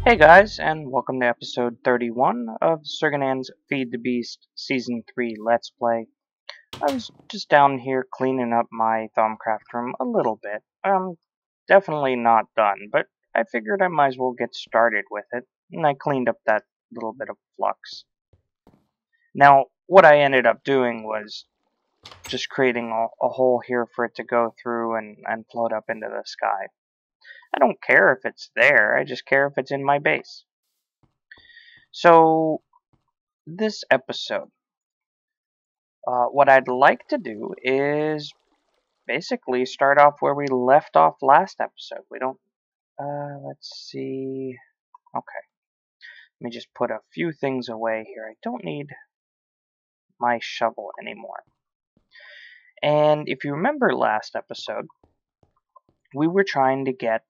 Hey guys, and welcome to episode 31 of Sirganan's Feed the Beast Season 3 Let's Play. I was just down here cleaning up my Thaumcraft room a little bit. Definitely not done, but I figured I might as well get started with it, and I cleaned up that little bit of flux. Now, what I ended up doing was just creating a hole here for it to go through and float up into the sky. I don't care if it's there, I just care if it's in my base. So, this episode, what I'd like to do is basically start off where we left off last episode. We don't, let's see, okay. Let me just put a few things away here. I don't need my shovel anymore. And if you remember last episode, we were trying to get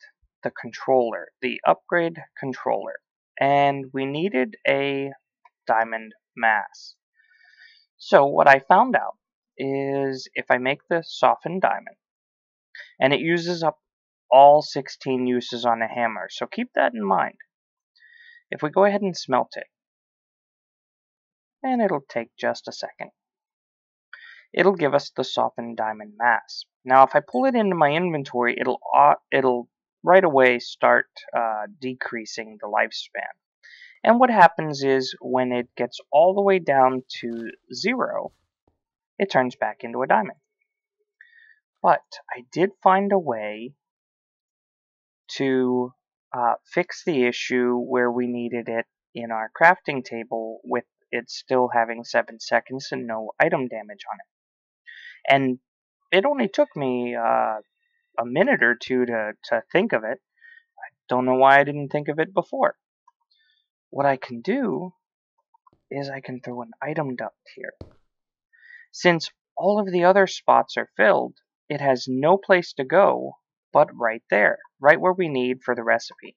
the controller, the upgrade controller, and we needed a diamond mass. So what I found out is if I make the softened diamond, and it uses up all 16 uses on a hammer, so keep that in mind. If we go ahead and smelt it, and it'll take just a second, it'll give us the softened diamond mass. Now if I pull it into my inventory, it'll right away start decreasing the lifespan. And what happens is when it gets all the way down to 0, it turns back into a diamond. But I did find a way to fix the issue where we needed it in our crafting table with it still having 7 seconds and no item damage on it. And it only took me a minute or two to think of it. I don't know why I didn't think of it before. What I can do is I can throw an item duct here. Since all of the other spots are filled, it has no place to go but right there, right where we need for the recipe.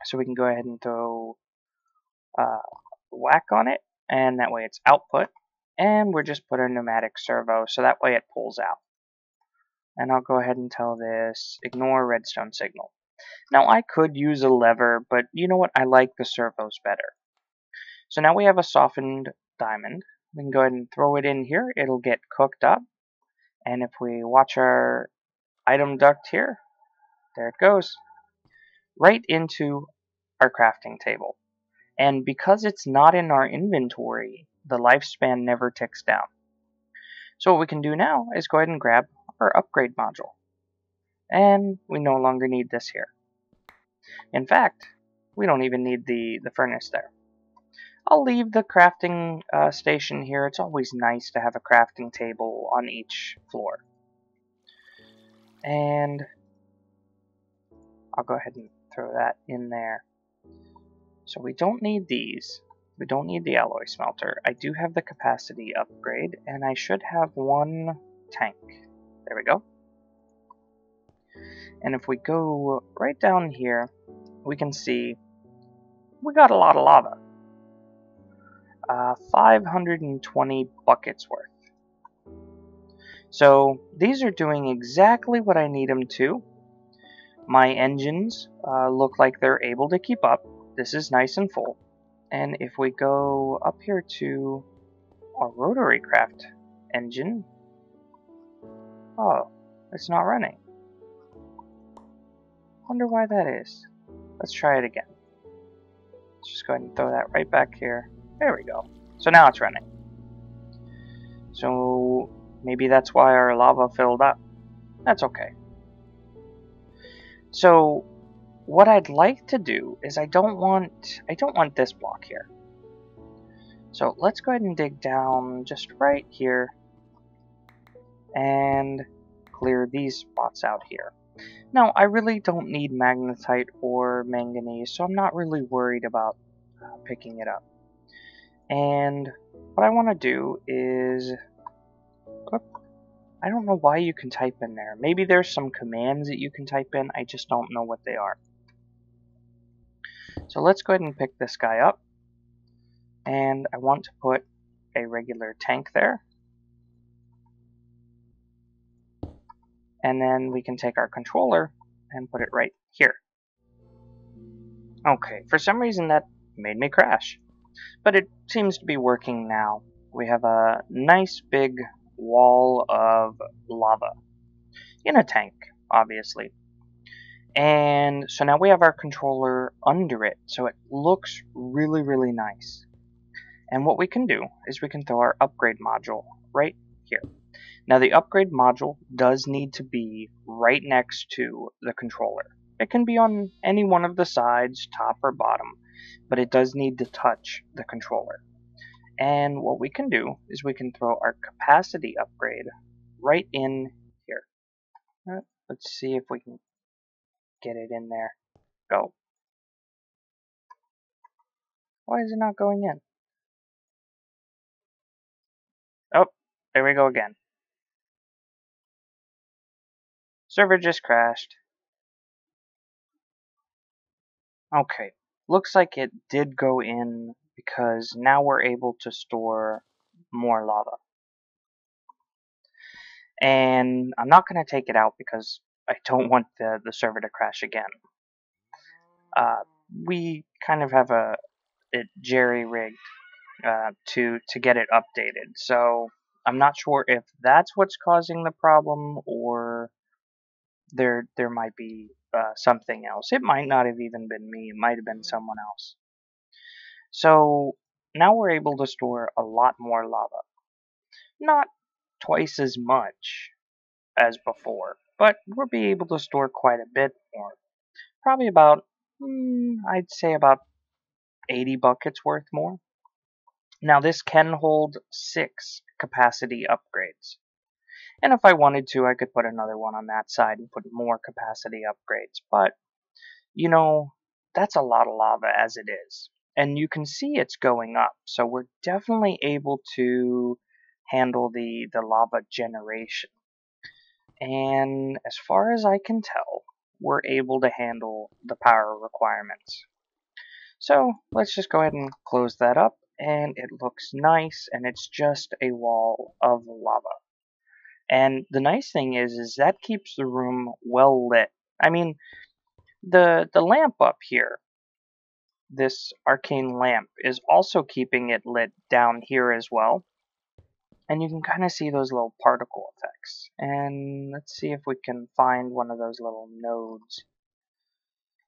So we can go ahead and throw whack on it, and that way it's output. And we're just put a pneumatic servo, so that way it pulls out. And I'll go ahead and tell this, ignore redstone signal. Now I could use a lever, but you know what, I like the servos better. So now we have a softened diamond. We can go ahead and throw it in here, it'll get cooked up. And if we watch our item duct here, there it goes, right into our crafting table. And because it's not in our inventory, the lifespan never ticks down. So what we can do now is go ahead and grab our upgrade module. And we no longer need this here. In fact, we don't even need the furnace there. I'll leave the crafting station here. It's always nice to have a crafting table on each floor. And I'll go ahead and throw that in there. So we don't need these. We don't need the alloy smelter. I do have the capacity upgrade, and I should have one tank. There we go. And if we go right down here, we can see we got a lot of lava. 520 buckets worth. So these are doing exactly what I need them to. My engines look like they're able to keep up. This is nice and full. And if we go up here to our rotary craft engine, oh, it's not running. Wonder why that is. Let's try it again. Let's just go ahead and throw that right back here. There we go. So now it's running. So maybe that's why our lava filled up. That's okay. So what I'd like to do is I don't want this block here. So let's go ahead and dig down just right here and clear these spots out here. Now I really don't need magnetite or manganese, so I'm not really worried about picking it up. And what I want to do is, I don't know why you can type in there. Maybe there's some commands that you can type in. I just don't know what they are. So let's go ahead and pick this guy up. And I want to put a regular tank there. And then we can take our controller and put it right here. Okay, for some reason that made me crash. But it seems to be working now. We have a nice big wall of lava in a tank, obviously. And so now we have our controller under it, so it looks really, really nice. And what we can do is we can throw our upgrade module right here. Now the upgrade module does need to be right next to the controller. It can be on any one of the sides, top or bottom, but it does need to touch the controller. And what we can do is we can throw our capacity upgrade right in here. Let's see if we can get it in there. Go. Why is it not going in? Oh, there we go again. Server just crashed. Okay, looks like it did go in because now we're able to store more lava. And I'm not going to take it out because I don't want the server to crash again. We kind of have it jerry-rigged to get it updated. So I'm not sure if that's what's causing the problem or there might be something else. It might not have even been me. It might have been someone else. So now we're able to store a lot more lava. Not twice as much as before, but we'll be able to store quite a bit more. Probably about, I'd say about 80 buckets worth more. Now this can hold 6 capacity upgrades. And if I wanted to, I could put another one on that side and put more capacity upgrades. But, you know, that's a lot of lava as it is. And you can see it's going up. So we're definitely able to handle the lava generation. And as far as I can tell, we're able to handle the power requirements. So let's just go ahead and close that up. And it looks nice, and it's just a wall of lava. And the nice thing is that keeps the room well lit. I mean, the lamp up here, this arcane lamp, is also keeping it lit down here as well. And you can kind of see those little particle effects. And let's see if we can find one of those little nodes.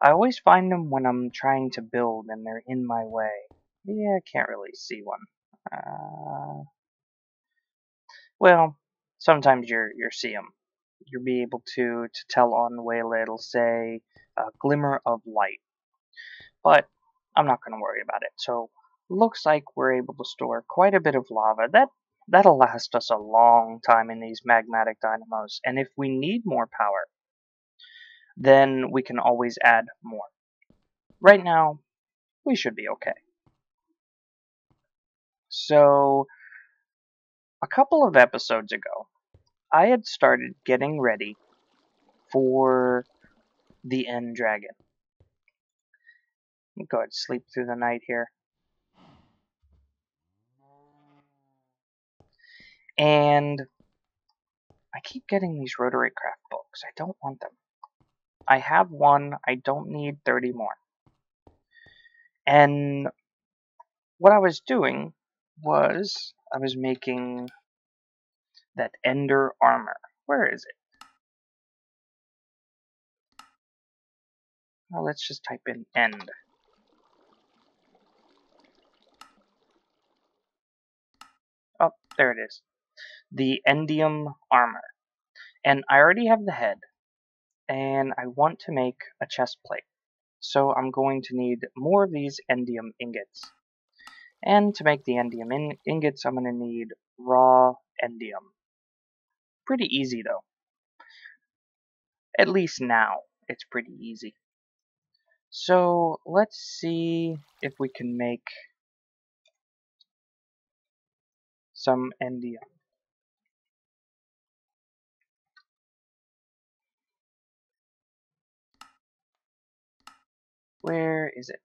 I always find them when I'm trying to build and they're in my way. Yeah, I can't really see one. Well, sometimes you see them. You'll be able to tell on Wayla, it'll say glimmer of light. But I'm not going to worry about it. So looks like we're able to store quite a bit of lava. That'll last us a long time in these magmatic dynamos. And if we need more power, then we can always add more. Right now, we should be okay. So a couple of episodes ago, I had started getting ready for the end dragon. Go ahead and sleep through the night here. And I keep getting these rotary craft books. I don't want them. I have one. I don't need 30 more. And what I was doing was I was making that ender armor. Where is it? Well, let's just type in end. Oh, there it is. The endium armor. And I already have the head. And I want to make a chest plate. So I'm going to need more of these endium ingots. And to make the endium ingots, I'm going to need raw endium. Pretty easy though. At least now, it's pretty easy. So let's see if we can make some endium. Where is it?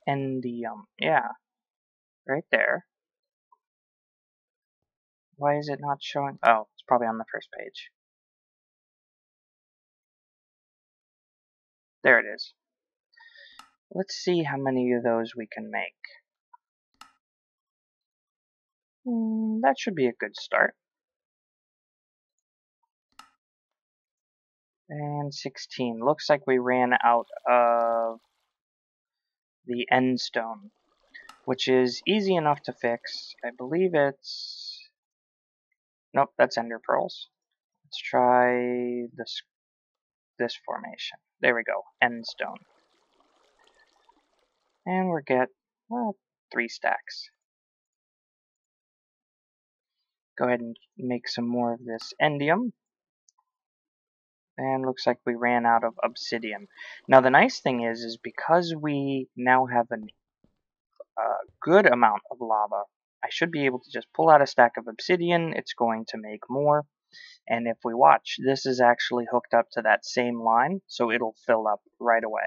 Endium. Yeah, right there. Why is it not showing? Oh, it's probably on the first page. There it is. Let's see how many of those we can make. That should be a good start. And 16. Looks like we ran out of the end stone, which is easy enough to fix. I believe it's... Nope, that's ender pearls. Let's try this formation. There we go, end stone. And we'll get, well, 3 stacks. Go ahead and make some more of this endium. And looks like we ran out of obsidian. Now the nice thing is because we now have a good amount of lava, I should be able to just pull out a stack of obsidian. It's going to make more. And if we watch, this is actually hooked up to that same line, so it'll fill up right away.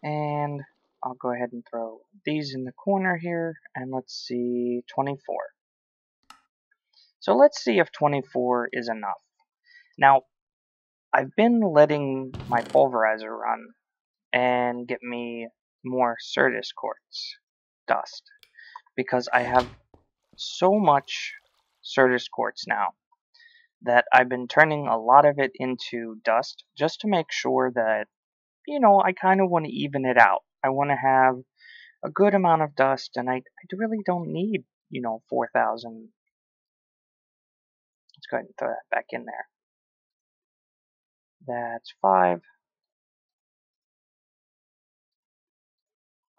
And I'll go ahead and throw these in the corner here, and let's see, 24. So let's see if 24 is enough. Now, I've been letting my pulverizer run and get me more Certus quartz dust, because I have so much Certus quartz now that I've been turning a lot of it into dust just to make sure that, you know, I kind of want to even it out. I want to have a good amount of dust, and I really don't need, you know, 4,000. Let's go ahead and throw that back in there. That's 5.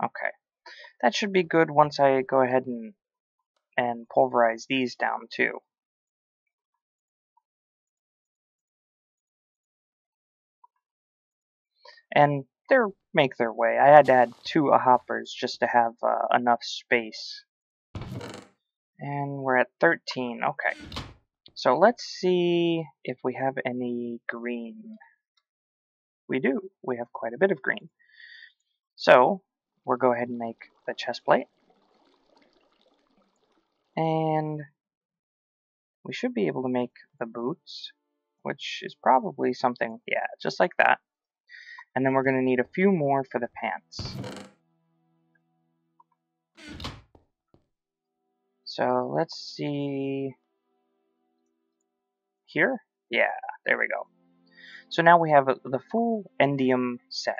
Okay. That should be good once I go ahead and pulverize these down too. And they'll make their way. I had to add 2 hoppers just to have enough space. And we're at 13. Okay. So let's see if we have any green. We do. We have quite a bit of green. So we'll go ahead and make the chest plate. And we should be able to make the boots, which is probably something, yeah, just like that. And then we're going to need a few more for the pants. So let's see here. Yeah, there we go. So now we have the full endium set.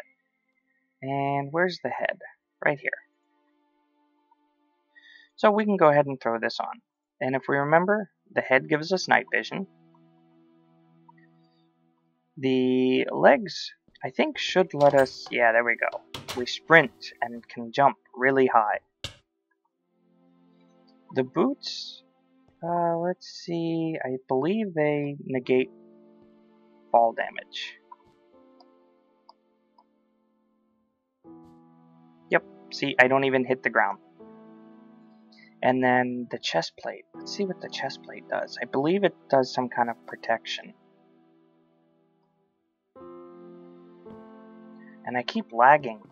And where's the head? Right here. So we can go ahead and throw this on. And if we remember, the head gives us night vision. The legs, I think, should let us... Yeah, there we go. We sprint and can jump really high. The boots, let's see, I believe they negate fall damage. Yep, see, I don't even hit the ground. And then the chest plate. Let's see what the chest plate does. I believe it does some kind of protection. And I keep lagging.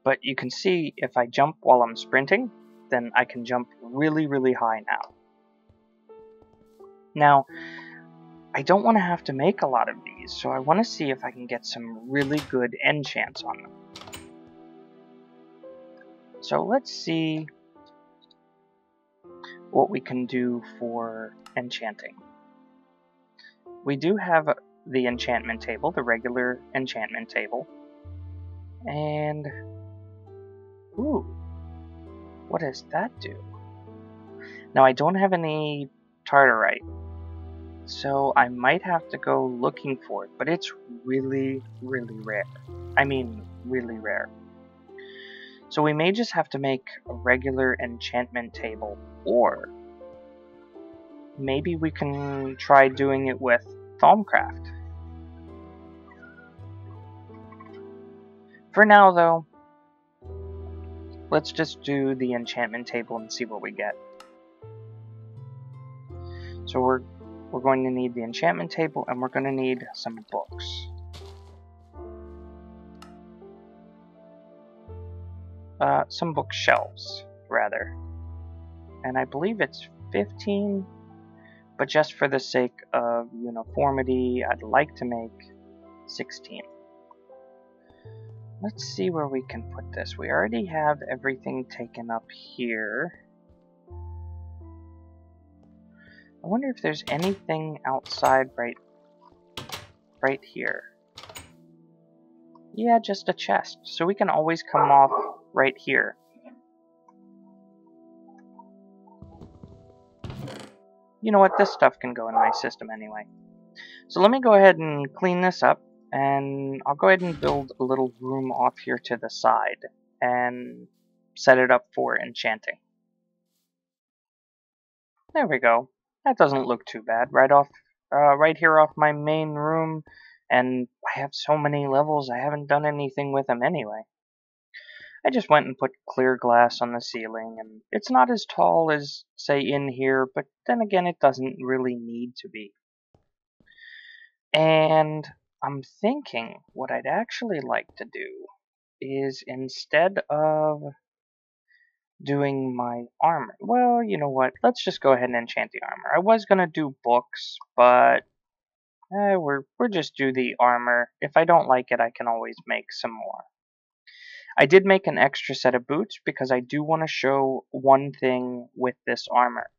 But you can see if I jump while I'm sprinting, then I can jump really, really high now. Now, I don't want to have to make a lot of these, so I want to see if I can get some really good enchants on them. So let's see what we can do for enchanting. We do have the enchantment table, the regular enchantment table. And, ooh, what does that do? Now I don't have any tartarite, so I might have to go looking for it, but it's really, really rare. I mean, really rare. So we may just have to make a regular enchantment table, or maybe we can try doing it with Thaumcraft. For now, though, let's just do the enchantment table and see what we get. So we're going to need the enchantment table, and we're going to need some books. some bookshelves, rather. And I believe it's 15, but just for the sake of uniformity, I'd like to make 16. Let's see where we can put this. We already have everything taken up here. I wonder if there's anything outside right here. Yeah, just a chest. So we can always come off right here. You know what? This stuff can go in my system anyway. So let me go ahead and clean this up. And I'll go ahead and build a little room off here to the side and set it up for enchanting. There we go. That doesn't look too bad. Right here off my main room, and I have so many levels I haven't done anything with them anyway. I just went and put clear glass on the ceiling, and it's not as tall as, say, in here, but then again it doesn't really need to be. And I'm thinking what I'd actually like to do is, instead of doing my armor, well, you know what, let's just go ahead and enchant the armor. I was gonna do books, but we're just do the armor. If I don't like it, I can always make some more. I did make an extra set of boots because I do want to show one thing with this armor.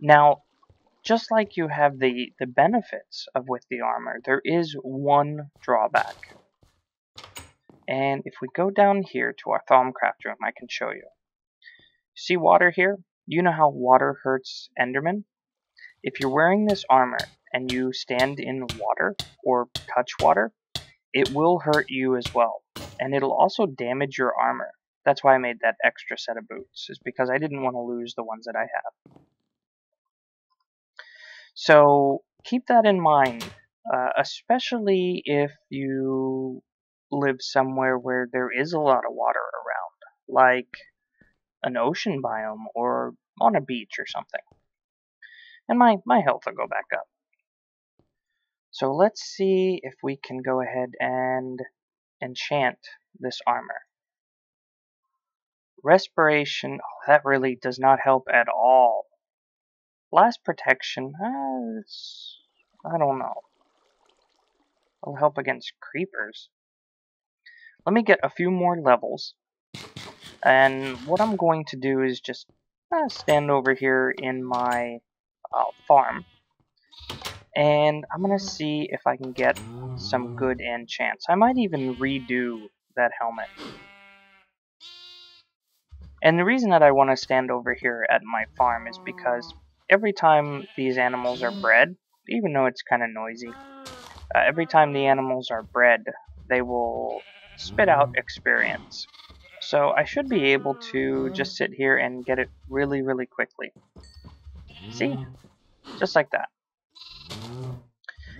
Now, just like you have the benefits of with the armor, there is one drawback. And if we go down here to our Thaumcraft room, I can show you. See water here? You know how water hurts Endermen? If you're wearing this armor and you stand in water or touch water, it will hurt you as well. And it'll also damage your armor. That's why I made that extra set of boots, is because I didn't want to lose the ones that I have. So keep that in mind, especially if you live somewhere where there is a lot of water around, like an ocean biome or on a beach or something. And my health will go back up. So let's see if we can go ahead and enchant this armor. Respiration, oh, that really does not help at all. Blast protection, I don't know. It'll help against creepers. Let me get a few more levels. And what I'm going to do is just stand over here in my farm. And I'm going to see if I can get some good enchants. I might even redo that helmet. And the reason that I want to stand over here at my farm is because every time these animals are bred, even though it's kind of noisy, every time the animals are bred, they will spit out experience. So I should be able to just sit here and get it really, really quickly. See? Just like that.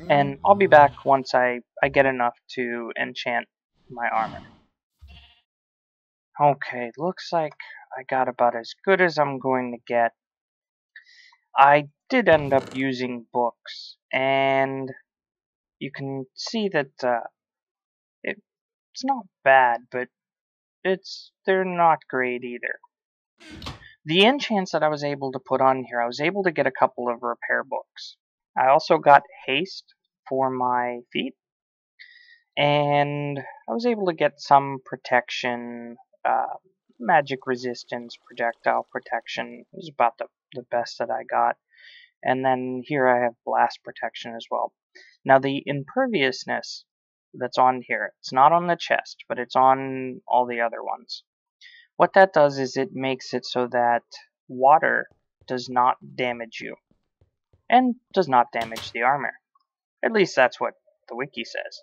And I'll be back once I get enough to enchant my armor. Okay, looks like I got about as good as I'm going to get. I did end up using books, and you can see that it's not bad, but they're not great either. The enchants that I was able to put on here, I was able to get a couple of repair books. I also got haste for my feet, and I was able to get some protection, magic resistance, projectile protection. It was about the best that I got. And then here I have blast protection as well. Now the imperviousness that's on here, it's not on the chest, but it's on all the other ones. What that does is it makes it so that water does not damage you, and does not damage the armor. At least that's what the wiki says.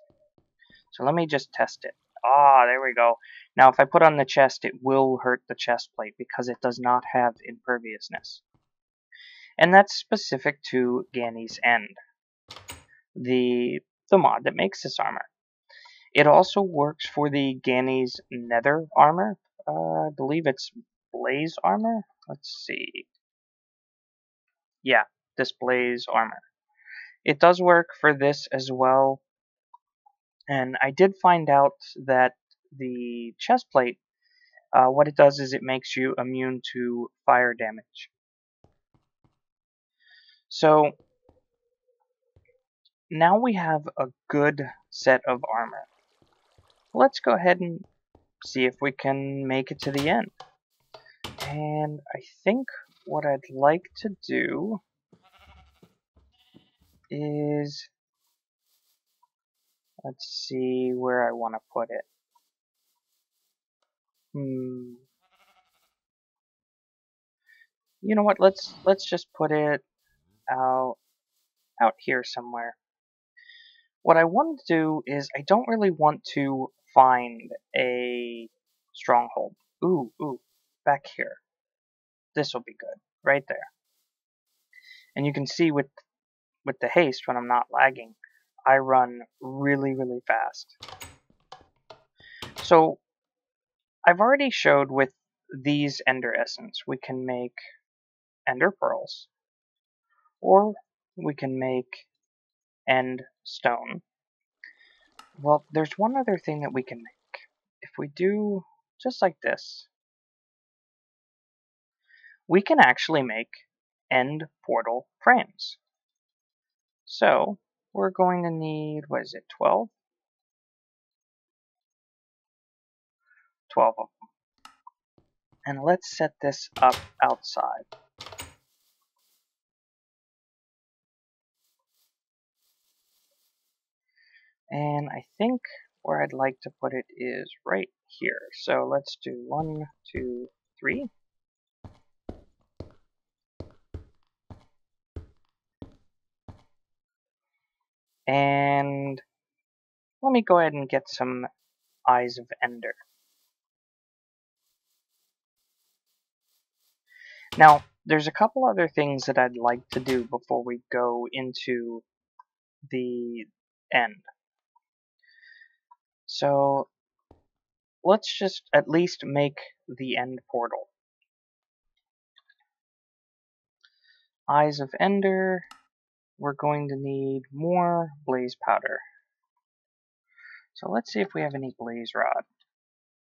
So let me just test it. Ah, there we go. Now if I put on the chest, it will hurt the chest plate because it does not have imperviousness. And that's specific to Gany's End, the mod that makes this armor. It also works for the Gany's Nether armor. I believe it's Blaze armor. Let's see. Yeah, this Blaze armor. It does work for this as well. And I did find out that the chest plate What it does is it makes you immune to fire damage. So now we have a good set of armor. Let's go ahead and see if we can make it to the end. And I think what I'd like to do is, let's see where I want to put it. You know what? Let's just put it out here somewhere. What I want to do is I don't really want to find a stronghold. Ooh, back here. This will be good, right there. And you can see with the haste, when I'm not lagging, I run really, really fast. So I've already showed with these Ender Essence, we can make Ender Pearls, or we can make End Stone. Well, there's one other thing that we can make. If we do just like this, we can actually make End Portal frames. So we're going to need, what is it, 12? 12 of them. And let's set this up outside. And I think where I'd like to put it is right here. So let's do 1, 2, 3. And let me go ahead and get some Eyes of Ender. Now, there's a couple other things that I'd like to do before we go into the end. So let's just at least make the end portal. Eyes of Ender, we're going to need more blaze powder. So let's see if we have any blaze rod.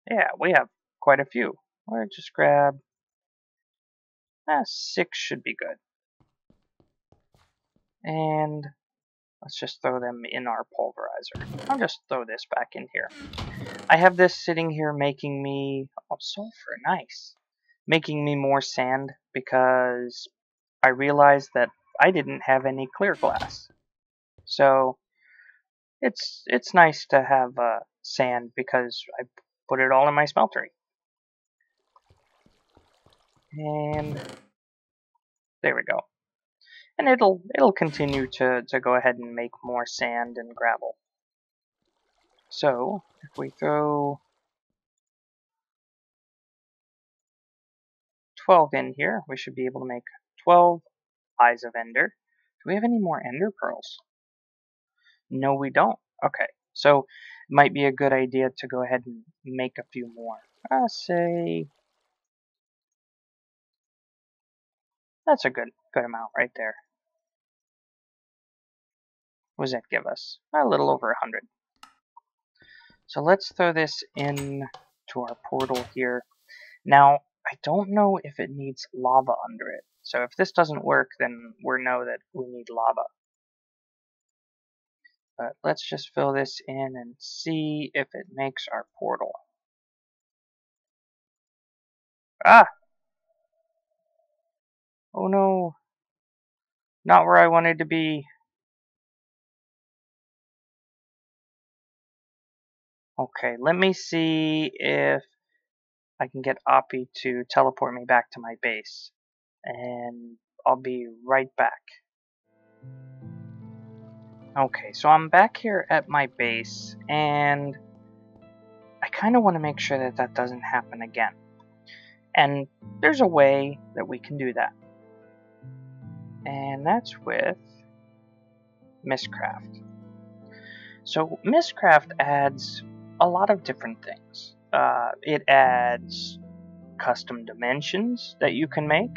Yeah, we have quite a few. We'll just grab 6 should be good. And let's just throw them in our pulverizer. I'll just throw this back in here. I have this sitting here making me, oh, sulfur, nice. Making me more sand because I realized that I didn't have any clear glass. So it's nice to have sand because I put it all in my smeltery. And there we go. And it'll continue to go ahead and make more sand and gravel. So if we throw 12 in here, we should be able to make 12 Eyes of Ender. Do we have any more Ender Pearls? No, we don't. Okay, so it might be a good idea to go ahead and make a few more. Say that's a good amount right there. What does that give us? A little over 100. So let's throw this in to our portal here. Now, I don't know if it needs lava under it. So if this doesn't work, then we know that we need lava. But let's just fill this in and see if it makes our portal. Ah! Oh no! Not where I wanted to be. Okay, let me see if I can get API to teleport me back to my base. And I'll be right back. Okay, so I'm back here at my base, and I kind of want to make sure that that doesn't happen again. And there's a way that we can do that. And that's with Mistcraft. So Mistcraft adds a lot of different things. It adds custom dimensions that you can make.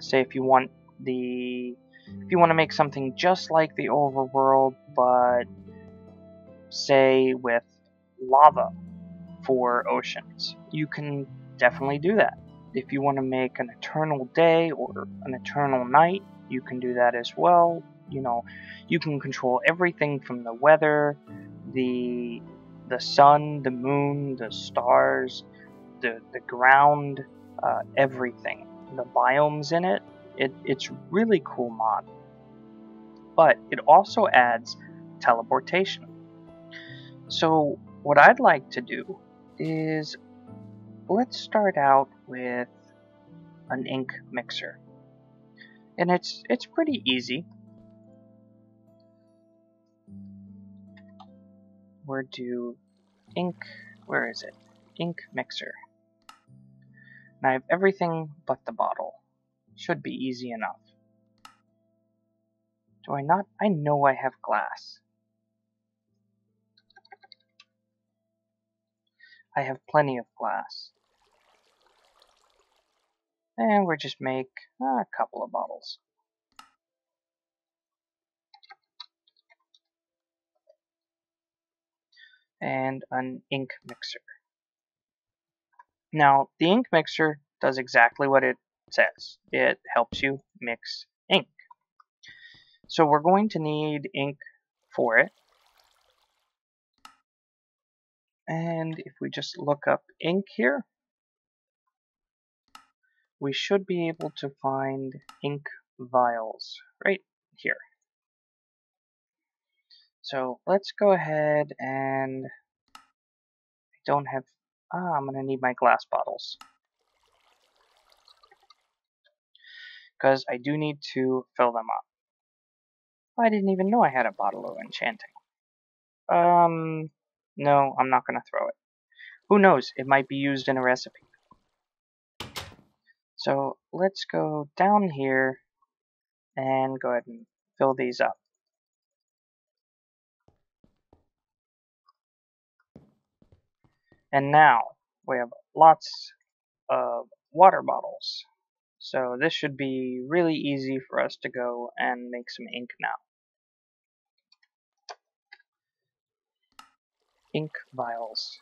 Say if you want to make something just like the overworld, but say with lava for oceans. You can definitely do that. If you want to make an eternal day or an eternal night, you can do that as well. You know, you can control everything from the weather, the sun, the moon, the stars, the ground, everything. The biomes in it. It's really cool mod. But it also adds teleportation. So what I'd like to do is, let's start out with an ink mixer. And it's pretty easy. We're do ink, where is it? Ink mixer. And I have everything but the bottle. Should be easy enough. Do I not? I know I have glass. I have plenty of glass. And we'll just make a couple of bottles. And an ink mixer. Now, the ink mixer does exactly what it says. It helps you mix ink. So we're going to need ink for it. And if we just look up ink here, we should be able to find ink vials right here. So let's go ahead and I don't have, I'm going to need my glass bottles. Because I do need to fill them up. I didn't even know I had a bottle of enchanting. No, I'm not going to throw it. Who knows, it might be used in a recipe. So let's go down here and go ahead and fill these up. And now we have lots of water bottles. So this should be really easy for us to go and make some ink now. Ink vials.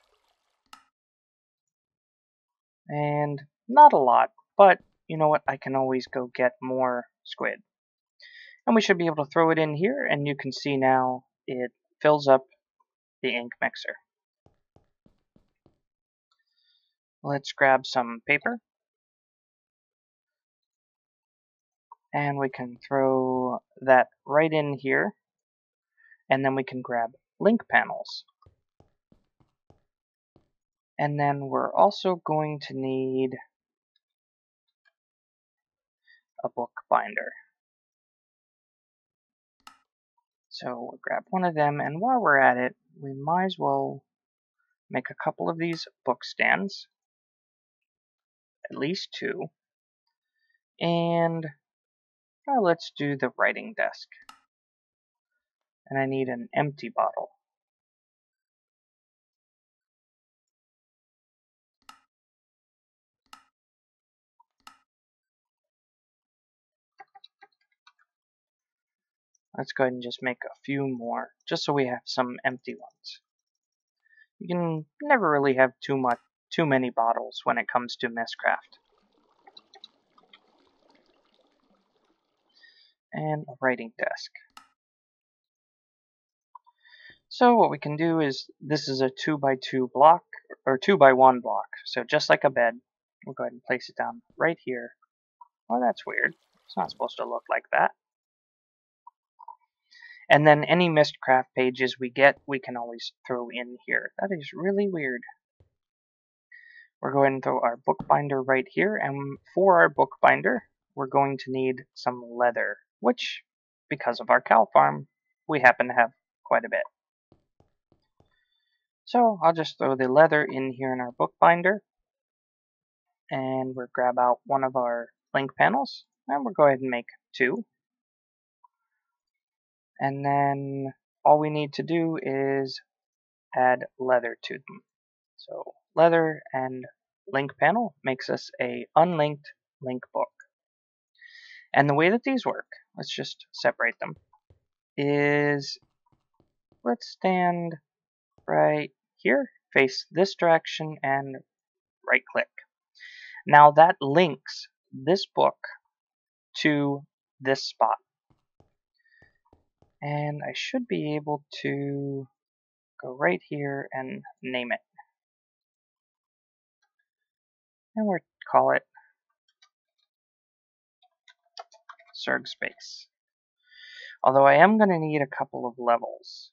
And not a lot, but you know what, I can always go get more squid. And we should be able to throw it in here, and you can see now it fills up the ink mixer. Let's grab some paper. And we can throw that right in here. And then we can grab link panels. And then we're also going to need a book binder. So we'll grab one of them, and while we're at it, we might as well make a couple of these book stands. At least two. And let's do the writing desk. And I need an empty bottle. Let's go ahead and just make a few more, just so we have some empty ones. You can never really have too many bottles when it comes to messcraft. And a writing desk. So what we can do is, this is a 2x2 block, or 2x1 block. So just like a bed, we'll go ahead and place it down right here. Oh, that's weird. It's not supposed to look like that. And then any Mistcraft pages we get, we can always throw in here. That is really weird. We're going to throw our bookbinder right here, and for our bookbinder, we're going to need some leather, which, because of our cow farm, we happen to have quite a bit. So I'll just throw the leather in here in our bookbinder, and we'll grab out one of our link panels, and we'll go ahead and make two. And then all we need to do is add leather to them. So leather and link panel makes us a unlinked link book. And the way that these work, let's just separate them, is let's stand right here, face this direction and right click. Now that links this book to this spot. And I should be able to go right here and name it. And we'll call it Surg Space. Although I am going to need a couple of levels.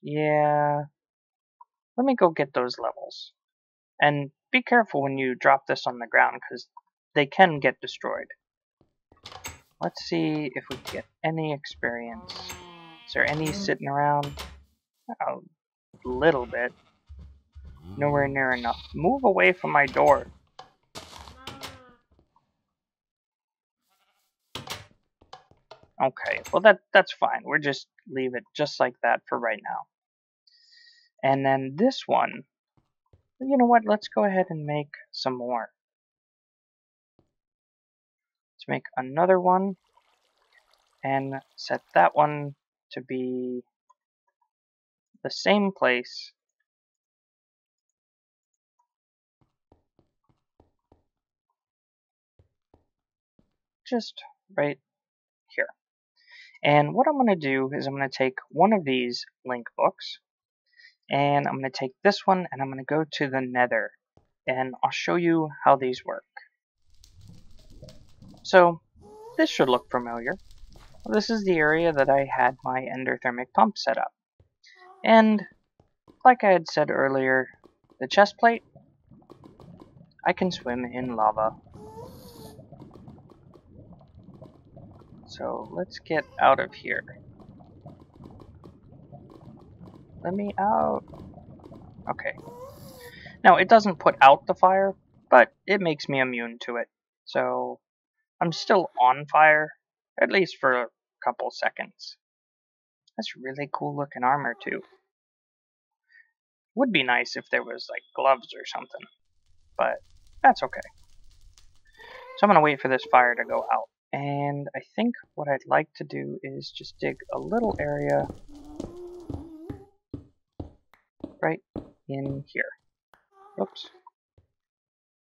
Yeah. Let me go get those levels. And be careful when you drop this on the ground, because they can get destroyed. Let's see if we can get any experience. Is there any sitting around? A little bit. Nowhere near enough. Move away from my door. Okay, well that's fine. We'll just leave it just like that for right now. And then this one, you know what? Let's go ahead and make some more. Let's make another one and set that one to be the same place. Just right here. And what I'm going to do is I'm going to take one of these link books, and I'm going to take this one and I'm going to go to the Nether, and I'll show you how these work. So this should look familiar. This is the area that I had my endothermic pump set up. And like I had said earlier, the chest plate, I can swim in lava. So let's get out of here. Let me out. Okay. Now it doesn't put out the fire, but it makes me immune to it. So I'm still on fire, at least for a couple seconds. That's really cool looking armor too. Would be nice if there was like gloves or something, but that's okay. So I'm gonna wait for this fire to go out. And I think what I'd like to do is just dig a little area right in here. Oops.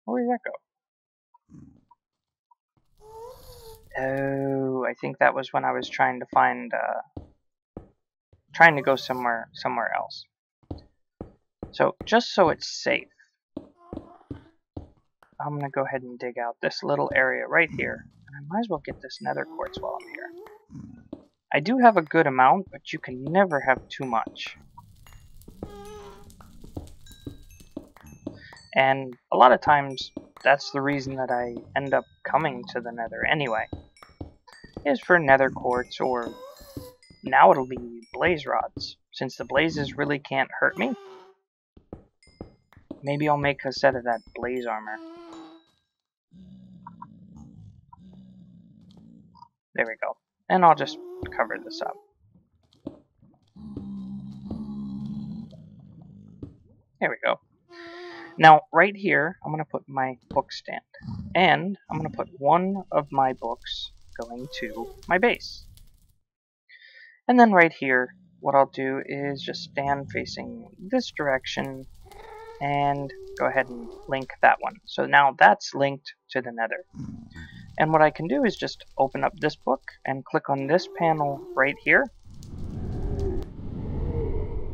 Where did that go? Oh, I think that was when I was trying to find, trying to go somewhere else. So, just so it's safe, I'm gonna go ahead and dig out this little area right here. And I might as well get this nether quartz while I'm here. I do have a good amount, but you can never have too much. And a lot of times, that's the reason that I end up coming to the nether anyway. Is for nether quartz, or now it'll be blaze rods. Since the blazes really can't hurt me, maybe I'll make a set of that blaze armor. There we go. And I'll just cover this up. There we go. Now, right here, I'm going to put my book stand. And I'm going to put one of my books going to my base. And then right here, what I'll do is just stand facing this direction and go ahead and link that one. So now that's linked to the nether. And what I can do is just open up this book and click on this panel right here.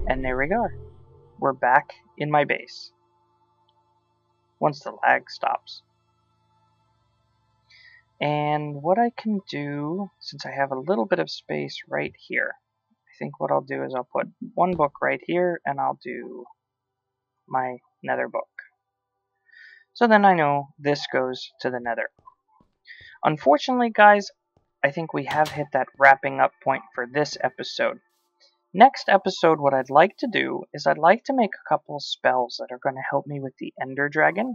And there we go. We're back in my base. Once the lag stops. And what I can do, since I have a little bit of space right here, I think what I'll do is I'll put one book right here and I'll do my nether book. So then I know this goes to the nether. Unfortunately, guys, I think we have hit that wrapping up point for this episode. Next episode, what I'd like to do is I'd like to make a couple of spells that are going to help me with the Ender Dragon.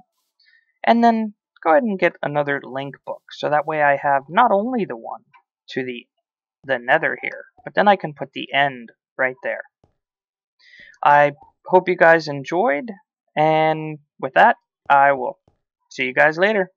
And then go ahead and get another link book. So that way I have not only the one to the nether here, but then I can put the end right there. I hope you guys enjoyed. And with that, I will see you guys later.